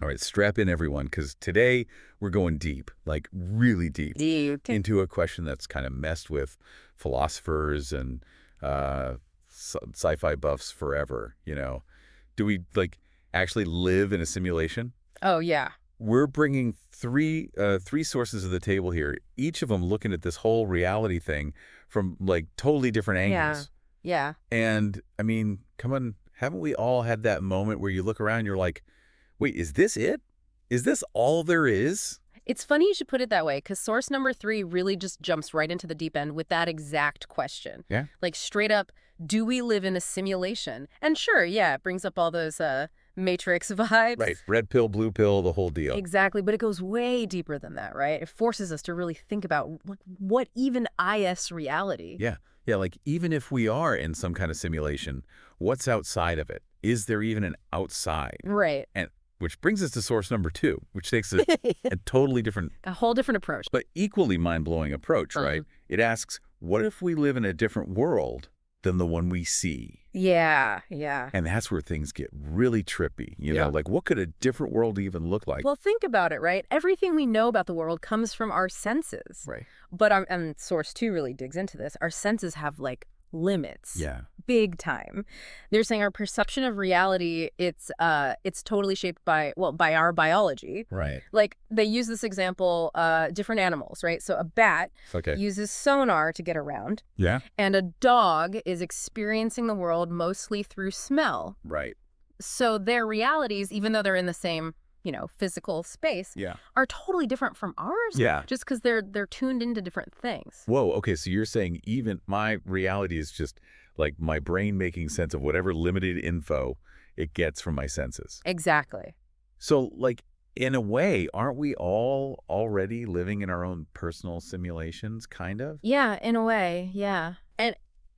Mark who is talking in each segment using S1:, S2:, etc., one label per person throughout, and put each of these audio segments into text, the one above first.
S1: All right, strap in everyone, because today we're going deep, like really deep,
S2: Deep.
S1: into a question that's kind of messed with philosophers and sci-fi buffs forever. Do we actually live in a simulation?
S2: Oh, yeah.
S1: We're bringing three sources to the table here, each of them looking at this whole reality thing from like totally different
S2: Yeah.
S1: angles.
S2: Yeah.
S1: And I mean, come on, haven't we all had that moment where you look around and you're like, wait, is this it? Is this all there is?
S2: It's funny you should put it that way, because source number 3 really just jumps right into the deep end with that exact question.
S1: Yeah.
S2: Like, straight up, do we live in a simulation? And sure, yeah, it brings up all those Matrix
S1: Right.
S2: vibes.
S1: Red pill, blue pill, the whole deal.
S2: Exactly, but it goes way deeper than that, right? It forces us to really think about what even is reality.
S1: Yeah. Yeah. Like, even if we are in some kind of simulation, what's outside of it? Is there even an outside?
S2: Right.
S1: And which brings us to source number 2, which takes a totally different,
S2: A whole different approach.
S1: but equally mind-blowing approach,
S2: Uh-huh.
S1: right? It asks, what if we live in a different world than the one we see?
S2: Yeah, yeah.
S1: And that's where things get really trippy.
S2: Yeah.
S1: Like, what could a different world even look like?
S2: Well, think about it, right? Everything we know about the world comes from our senses.
S1: Right.
S2: But and source 2 really digs into this. Our senses have like limits.
S1: Yeah.
S2: Big time. They're saying our perception of reality, it's totally shaped by our biology.
S1: Right.
S2: Like they use this example, different animals, right? So a bat
S1: Okay.
S2: uses sonar to get around,
S1: Yeah.
S2: and a dog is experiencing the world mostly through smell.
S1: Right.
S2: So their realities, even though they're in the same, physical space,
S1: Yeah.
S2: are totally different from ours.
S1: Yeah.
S2: Just because they're tuned into different things.
S1: Whoa. Okay. So you're saying even my reality is just like my brain making sense of whatever limited info it gets from my senses.
S2: Exactly.
S1: So, like, in a way, aren't we all already living in our own personal simulations, kind of?
S2: Yeah, in a way, yeah.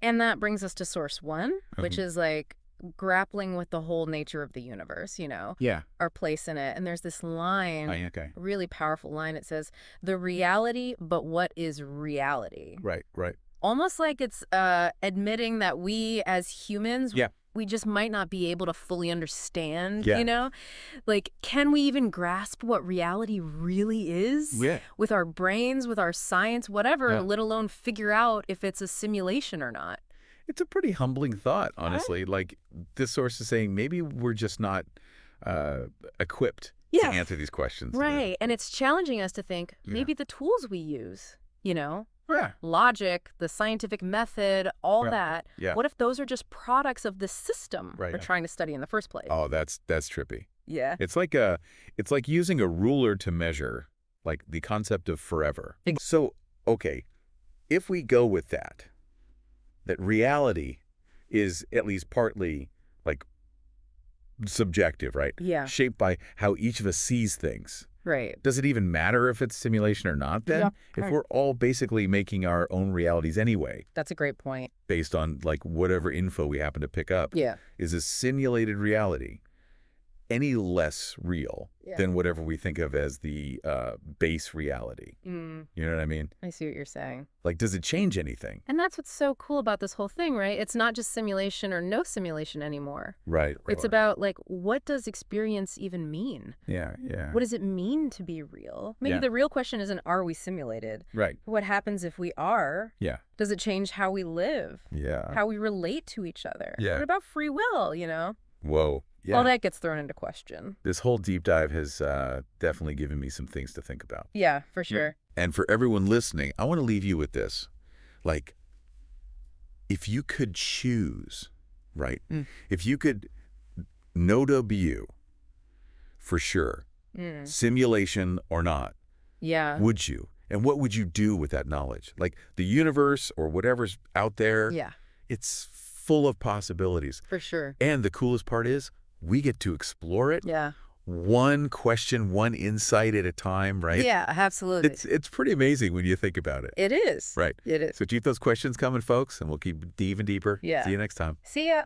S2: And that brings us to source 1, which
S1: Mhm.
S2: is like grappling with the whole nature of the universe,
S1: Yeah.
S2: our place in it. And there's this line,
S1: Okay.
S2: a really powerful line. It says, "The reality, but what is reality?"
S1: Right. Right.
S2: Almost like it's admitting that we as humans,
S1: Yeah.
S2: we just might not be able to fully understand,
S1: Yeah.
S2: Like, can we even grasp what reality really is?
S1: Yeah.
S2: With our brains, with our science, whatever,
S1: Yeah.
S2: let alone figure out if it's a simulation or not.
S1: It's a pretty humbling thought, honestly. Like, this source is saying maybe we're just not uh, equipped to
S2: Yeah.
S1: answer these questions.
S2: Right. And it's challenging us to think
S1: Yeah.
S2: maybe the tools we use,
S1: Yeah.
S2: logic, the scientific method, all
S1: Yeah.
S2: that.
S1: Yeah.
S2: What if those are just products of the system
S1: Right,
S2: we're
S1: yeah.
S2: trying to study in the first place?
S1: Oh, that's trippy.
S2: Yeah.
S1: It's like using a ruler to measure, like the concept of forever. So, okay, if we go with that reality is at least partly like subjective, right?
S2: Yeah.
S1: Shaped by how each of us sees things.
S2: Right.
S1: Does it even matter if it's simulation or not then?
S2: Yeah,
S1: If
S2: right.
S1: we're all basically making our own realities anyway,
S2: That's a great point.
S1: based on like whatever info we happen to pick up,
S2: Yeah.
S1: is a simulated reality any less real
S2: Yeah.
S1: than whatever we think of as the base reality? You know what I mean?
S2: I see what you're saying.
S1: Like, does it change anything?
S2: And that's what's so cool about this whole thing, right? It's not just simulation or no simulation anymore.
S1: Right.
S2: It's about, like, what does experience even mean?
S1: Yeah, yeah.
S2: What does it mean to be real? Maybe
S1: Yeah.
S2: the real question isn't, are we simulated?
S1: Right.
S2: What happens if we are?
S1: Yeah.
S2: Does it change how we live?
S1: Yeah.
S2: How we relate to each other?
S1: Yeah.
S2: What about free will,
S1: Whoa. Yeah.
S2: All that gets thrown into question.
S1: This whole deep dive has definitely given me some things to think about.
S2: Yeah, for sure.
S1: And for everyone listening, I want to leave you with this. Like, if you could choose, right?
S2: Mm.
S1: If you could no W for sure, simulation or not,
S2: Yeah.
S1: would you? And what would you do with that knowledge? Like, the universe or whatever's out there,
S2: Yeah,
S1: it's full of possibilities.
S2: for sure.
S1: And the coolest part is we get to explore it
S2: Yeah.
S1: one question, one insight at a time, right?
S2: Yeah, absolutely.
S1: It's pretty amazing when you think about it.
S2: It is.
S1: Right.
S2: It is.
S1: So keep those questions coming, folks, and we'll keep diving deeper.
S2: Yeah.
S1: See you next time.
S2: See ya.